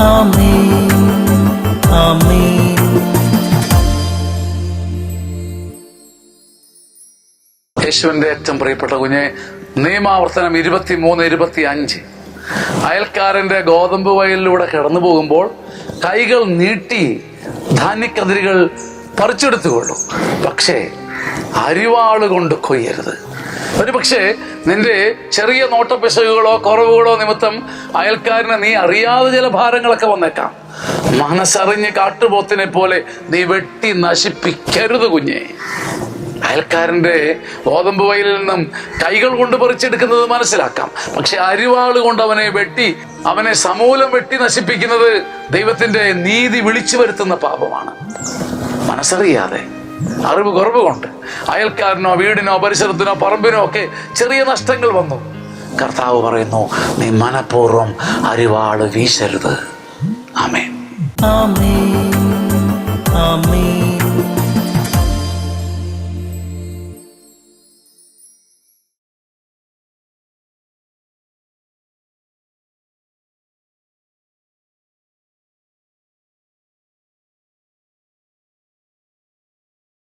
ആമേൻ ആമേൻ. യേശുവിന്റെ ഏറ്റവും പ്രിയപ്പെട്ട കുഞ്ഞെ, നിയമാവർത്തനം 23-25. അയൽക്കാരന്റെ ഗോതമ്പ് വയലിലൂടെ കടന്നു പോകുമ്പോൾ കൈകൾ നീട്ടി ധാന്യക്കതിരുകൾ പറിച്ചെടുത്തുകൊള്ളൂ, പക്ഷേ അരിവാള് കൊണ്ട് കൊയ്യരുത്. ഒരു പക്ഷേ നിന്റെ ചെറിയ നോട്ടപ്പിശകുകളോ കുറവുകളോ നിമിത്തം അയൽക്കാരനെ നീ അറിയാതെ ചില ഭാരങ്ങളൊക്കെ വന്നേക്കാം. മനസ്സറിഞ്ഞ് കാട്ടുപോത്തിനെ പോലെ നീ വെട്ടി നശിപ്പിക്കരുത് കുഞ്ഞെ. അയൽക്കാരന്റെ ഗോതമ്പ് വയലിൽ നിന്നും കൈകൾ കൊണ്ട് പറിച്ചെടുക്കുന്നത് മനസ്സിലാക്കാം, പക്ഷെ അരിവാള് കൊണ്ട് അവനെ സമൂലം വെട്ടി നശിപ്പിക്കുന്നത് ദൈവത്തിന്റെ നീതി വിളിച്ചു വരുത്തുന്ന പാപമാണ്. മനസ്സറിയാതെ അറിവ് കുറവ് കൊണ്ട് അയൽക്കാരനോ വീടിനോ പരിസരത്തിനോ പറമ്പിനോ ഒക്കെ ചെറിയ നഷ്ടങ്ങൾ വന്നു. കർത്താവ് പറയുന്നു, നീ മനഃപൂർവ്വം അരിവാള് വീശരുത്. ആമേൻ ആമേൻ ആമേൻ.